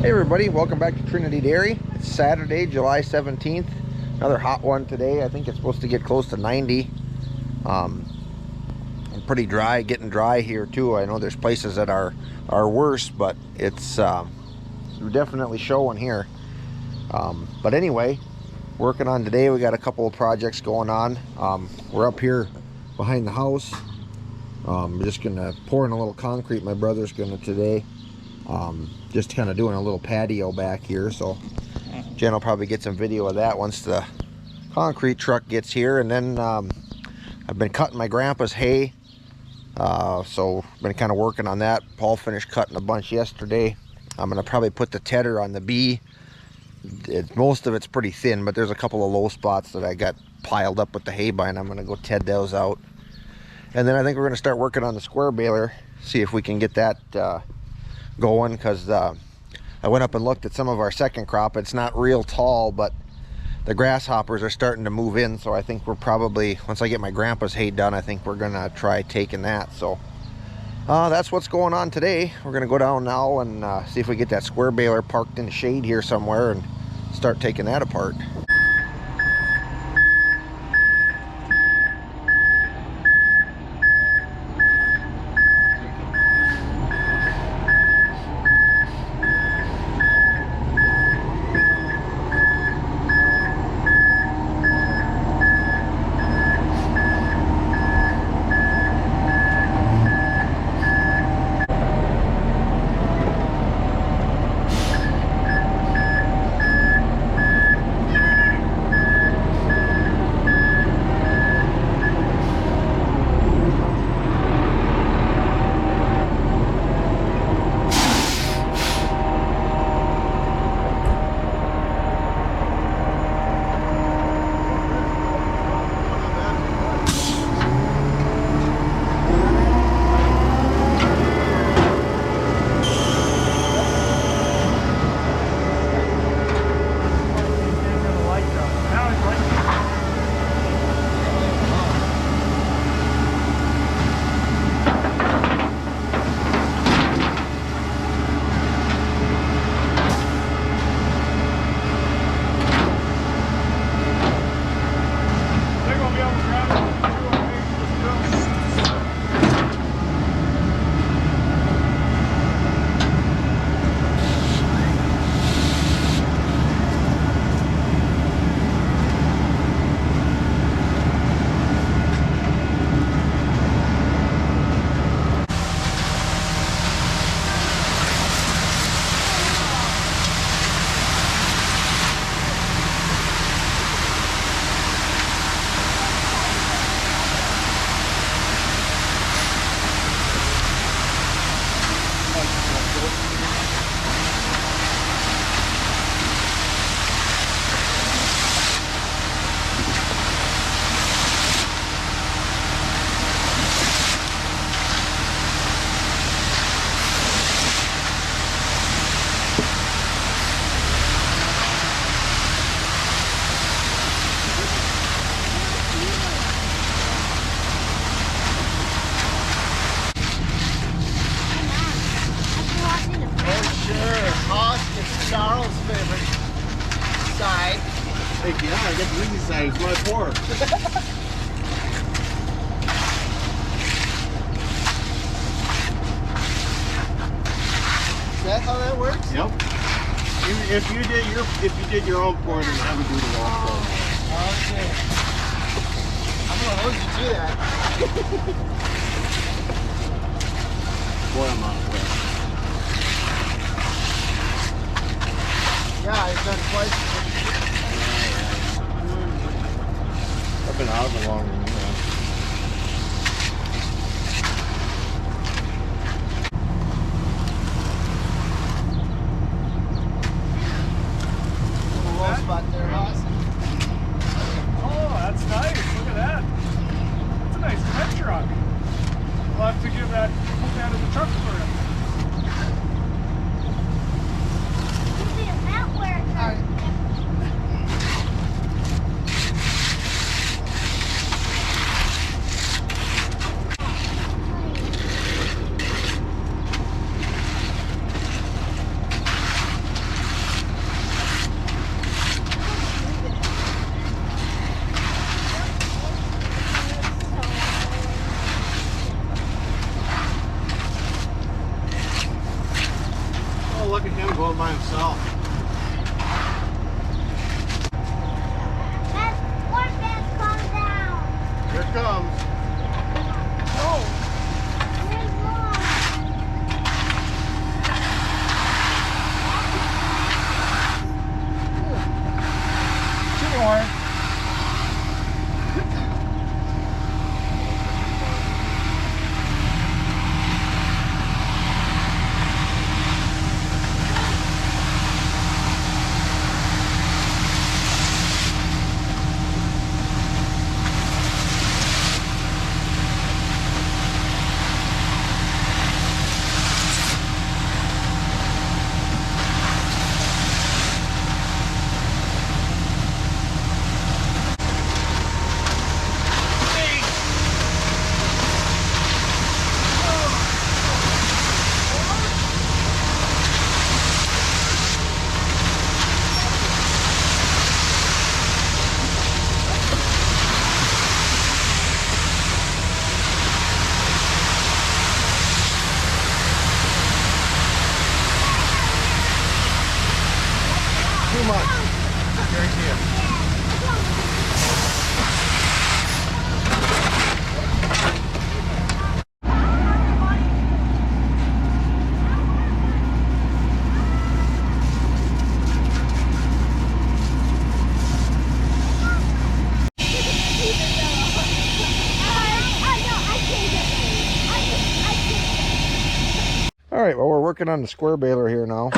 Hey everybody, welcome back to Trinity Dairy. It's Saturday, July 17th. Another hot one today. I think it's supposed to get close to 90. Pretty dry, getting dry here too. I know there's places that are worse, but it's definitely showing here. But anyway, working on today, we got a couple of projects going on. We're up here behind the house. I'm just gonna pour in a little concrete. My brother's gonna today. Just kind of doing a little patio back here, so Jen will probably get some video of that once the concrete truck gets here. And then I've been cutting my grandpa's hay, so been kind of working on that. Paul finished cutting a bunch yesterday. I'm gonna probably put the tedder on the B. Most of it's pretty thin, but there's a couple of low spots that I got piled up with the hay bine. I'm gonna go ted those out, and then I think we're gonna start working on the square baler, see if we can get that going, because I went up and looked at some of our second crop. It's not real tall, but the grasshoppers are starting to move in, so I think we're probably, once I get my grandpa's hay done, I think we're gonna try taking that. So that's what's going on today. We're gonna go down now and see if we get that square baler parked in the shade here somewhere and start taking that apart. Charles' favorite side. Heck yeah, I get the easy side. It's my pour. Is that how that works? Yep. If you did your own pour, then I would do the wrong pour. Okay. I'm gonna hold you to that. Boy, I'm out of breath. Yeah, I've done twice. I've been out a long one, you know. Little low spot there, Ross. Oh, that's nice. Look at that. That's a nice red truck. We'll have to put that in the truck for him. look at him going by himself. One man come down. Here it comes. Oh, There's more. two more. Too much. Guarantee you. All right, well, we're working on the square baler here now.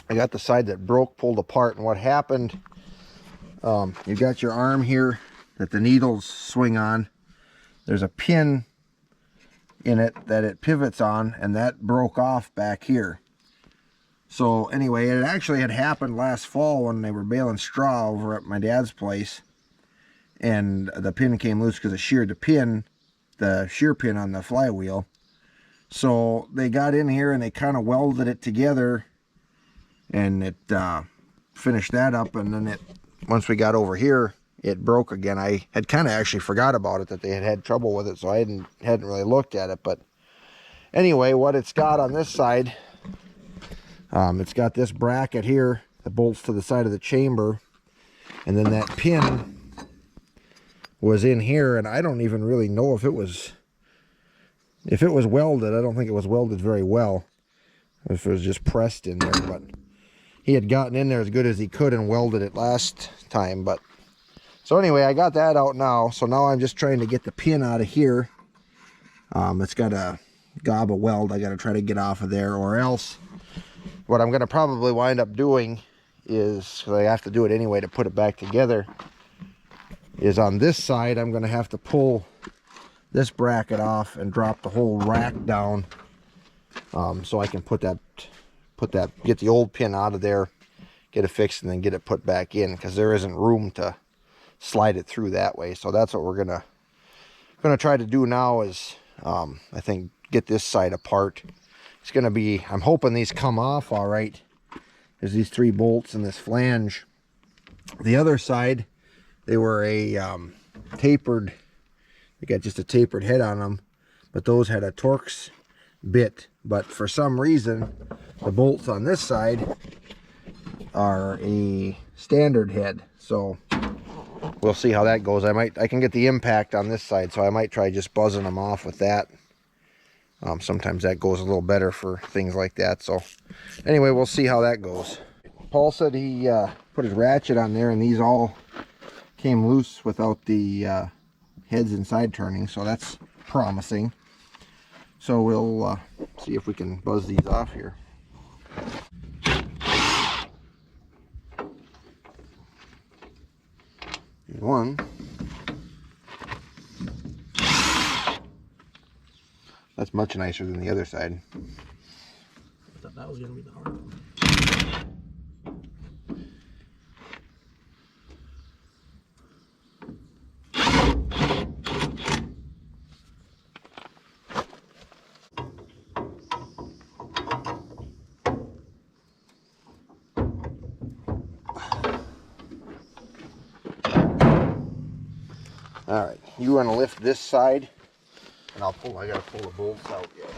I got the side that broke, pulled apart, and what happened, you got your arm here that the needles swing on. There's a pin in it that it pivots on, and that broke off back here. So anyway, it actually had happened last fall when they were baling straw over at my dad's place, and the pin came loose because it sheared the shear pin on the flywheel. So they got in here and they kind of welded it together, and it finished that up, and then once we got over here, it broke again. I had kind of actually forgot about it, that they had trouble with it, so I hadn't really looked at it. But anyway, what it's got on this side, it's got this bracket here that bolts to the side of the chamber, and then that pin was in here, and I don't even really know if it was welded. I don't think it was welded very well, if it was just pressed in there. But he had gotten in there as good as he could and welded it last time. But so anyway, I got that out now. So now I'm just trying to get the pin out of here. It's got a gob of weld I got to try to get off of there, or else what I'm going to probably wind up doing is, because I have to do it anyway to put it back together, is on this side I'm going to have to pull this bracket off and drop the whole rack down, so I can get the old pin out of there, get it fixed, and then get it put back in, because there isn't room to slide it through that way. So that's what we're gonna try to do now, is I think get this side apart. It's gonna be, I'm hoping these come off all right. There's these 3 bolts in this flange. The other side, they were a tapered, they got just a tapered head on them, but those had a Torx bit. But for some reason, the bolts on this side are a standard head. So we'll see how that goes. I can get the impact on this side, so I might try just buzzing them off with that. Sometimes that goes a little better for things like that. So anyway, we'll see how that goes. Paul said he put his ratchet on there, and these all came loose without the heads inside turning, so that's promising. So we'll see if we can buzz these off here. Here's one. That's much nicer than the other side. I thought that was going to be the hard one. All right, you want to lift this side, and I got to pull the bolts out yet.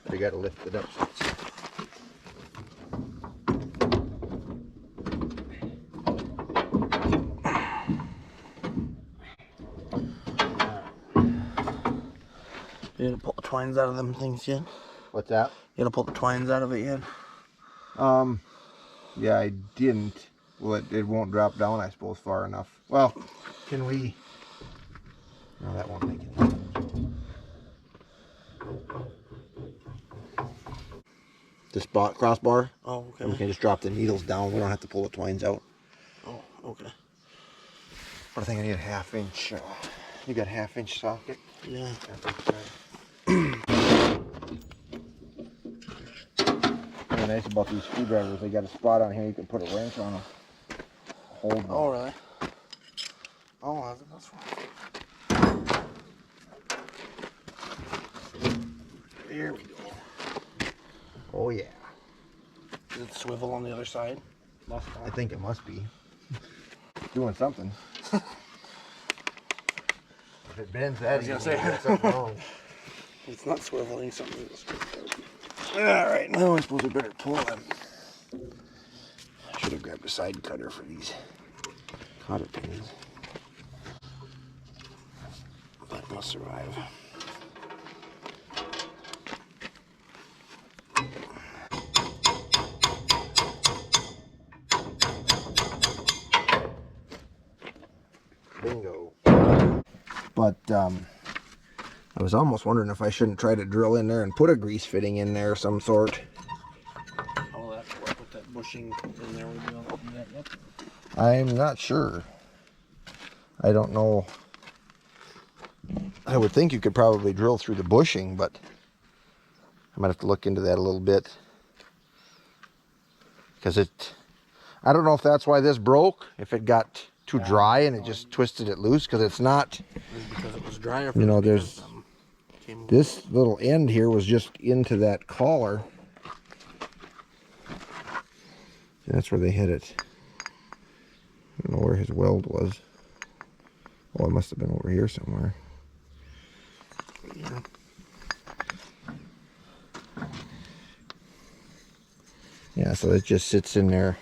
But I got to lift it up. So You gonna pull the twines out of them things yet? What's that? You gonna pull the twines out of it yet? Yeah, I didn't. Well, it won't drop down, I suppose, far enough. Well, can we? No, that won't make it. This crossbar. Oh, okay. And we can just drop the needles down. We don't have to pull the twines out. Oh, okay. But I think I need a 1/2 inch. You got 1/2 inch socket? Yeah. What's nice about these screwdrivers, they got a spot on here you can put a wrench on them. Hold them. Oh, really? Oh, that's right. There we go. Oh yeah. Does it swivel on the other side? I think it must be. Doing something. If it bends that, I was gonna say. that's something wrong. It's not swiveling, something is. Alright, now I suppose we better pull them. I should have grabbed a side cutter for these cotter pins. That must survive. Bingo. But I was almost wondering if I shouldn't try to drill in there and put a grease fitting in there of some sort. Oh, that's where I put that bushing in there. We'll be able to do that yet. I'm not sure. I don't know. I would think you could probably drill through the bushing, but I might have to look into that a little bit. Because I don't know if that's why this broke, if it got too dry and it just twisted it loose, because it's not, Because it was drier. you know, there's this little end here was just into that collar. And that's where they hit it. I don't know where his weld was. Oh, it must have been over here somewhere. Yeah. Yeah, so it just sits in there.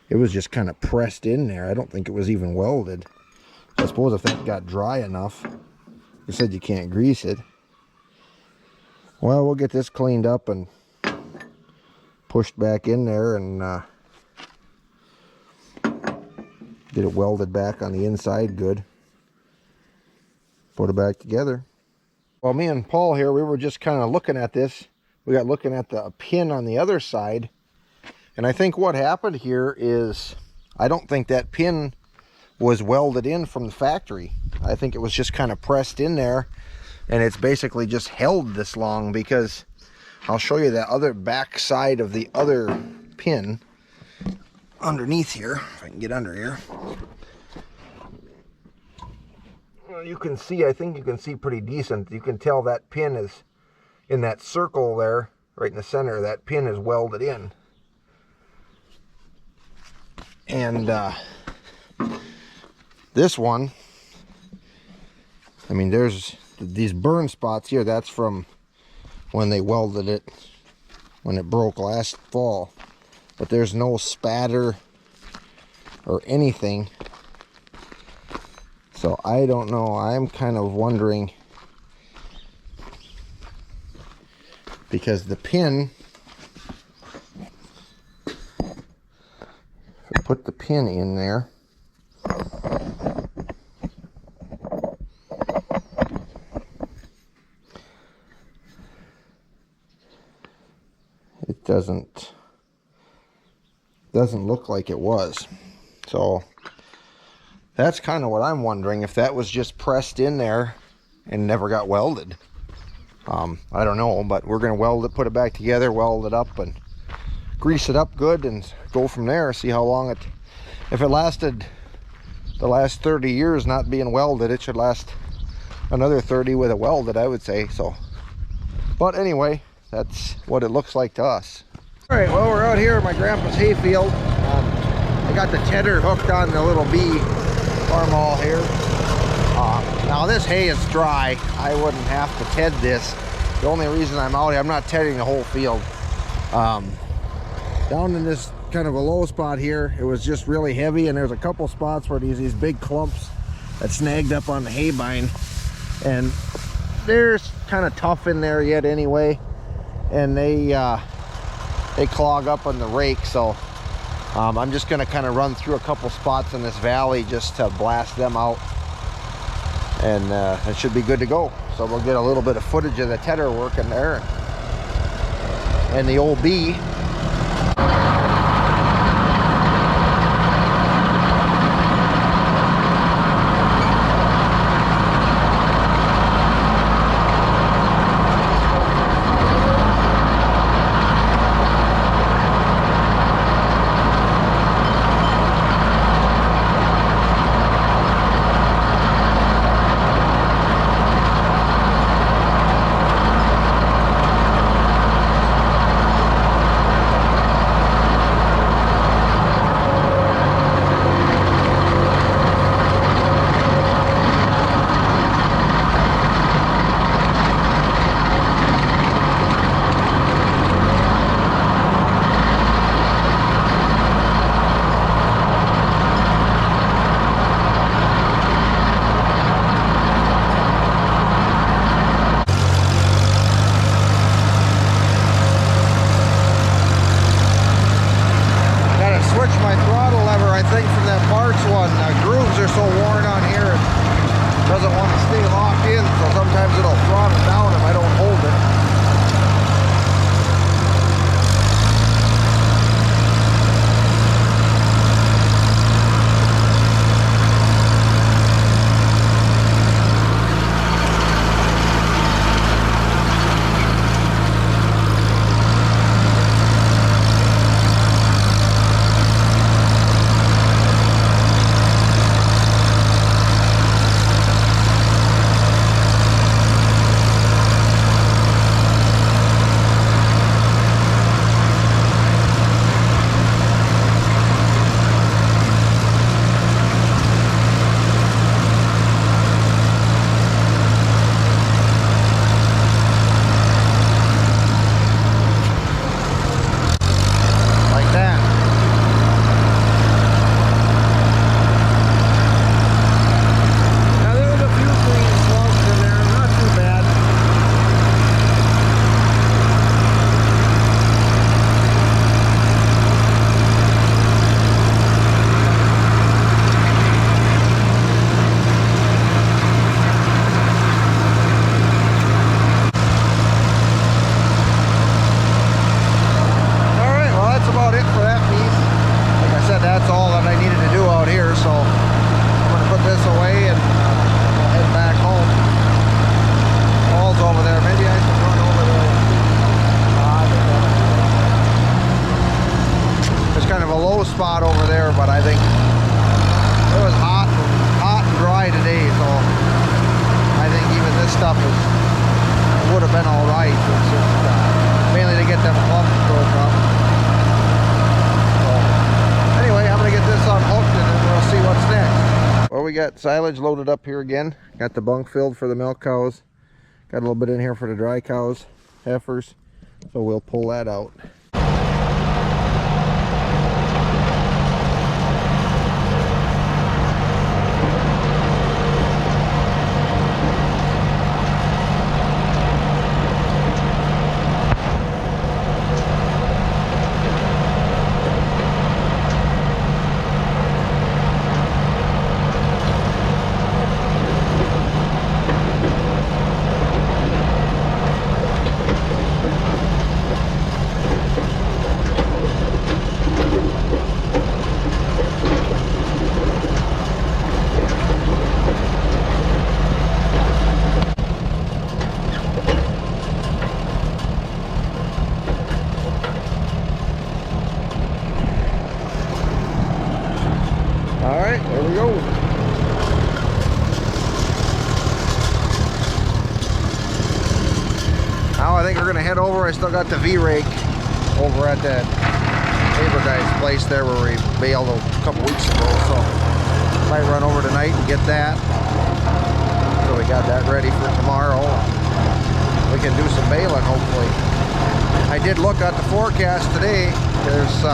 It was just kind of pressed in there. I don't think it was even welded. I suppose if that got dry enough, you said you can't grease it. Well, we'll get this cleaned up and pushed back in there and get it welded back on the inside good. Put it back together. Well, me and Paul here, we were just kind of looking at this. We got looking at the pin on the other side. And I think what happened here is, I don't think that pin was welded in from the factory. I think it was just kind of pressed in there, and it's basically just held this long, because I'll show you the other back side of the other pin underneath here, if I can get under here. Well, you can see, I think you can see pretty decent. You can tell that pin is in that circle there, right in the center. That pin is welded in. And this one, I mean, there's these burn spots here. That's from when they welded it, when it broke last fall. But there's no spatter or anything. So I don't know. I'm kind of wondering, because the pin, put the pin in there. It doesn't look like it was. So that's kind of what I'm wondering, if that was just pressed in there and never got welded. I don't know, but we're going to weld it, put it back together, weld it up, and grease it up good and go from there. See how long if it lasted the last 30 years not being welded, it should last another 30 with it welded, I would say. So, but anyway, that's what it looks like to us. All right, well, we're out here at my grandpa's hayfield. I got the tedder hooked on the little B Farmall here. Now this hay is dry. I wouldn't have to ted this. The only reason I'm out here, I'm not tedding the whole field. Down in this kind of a low spot here, it was just really heavy, and there's a couple spots where these big clumps that snagged up on the hay bine, and they're kind of tough in there yet anyway, and they clog up on the rake. So I'm just going to kind of run through a couple spots in this valley just to blast them out, and it should be good to go. So we'll get a little bit of footage of the tedder working there and the old B. Spot over there, but I think it was hot and dry today, so I think even this stuff would have been all right. It's just mainly to get them clumps broke up. So anyway, I'm gonna get this unhooked and then we'll see what's next. Well, we got silage loaded up here again. Got the bunk filled for the milk cows. Got a little bit in here for the dry cows, heifers. So we'll pull that out. There we go. Now I think we're gonna head over. I still got the V Rake over at that neighbor guy's place there where we baled a couple weeks ago, so might run over tonight and get that. So we got that ready for tomorrow. We can do some baling hopefully. I did look at the forecast today. There's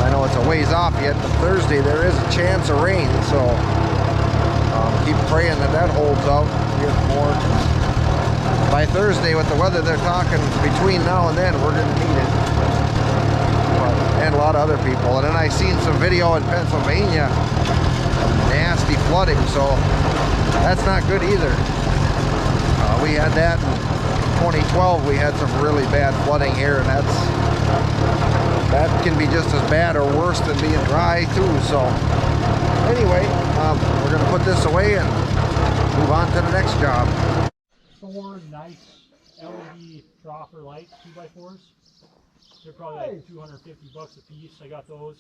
I know it's a ways off yet, but Thursday there is a chance of rain, so keep praying that that holds out. here more. By Thursday, with the weather they're talking, between now and then, we're going to need it. But, and a lot of other people. And then I seen some video in Pennsylvania, nasty flooding, so that's not good either. We had that in 2012. We had some really bad flooding here, and that can be just as bad or worse than being dry too. So anyway, we're going to put this away and move on to the next job. 4 nice LED dropper lights, 2x4s. They're probably like $250 a piece. I got those.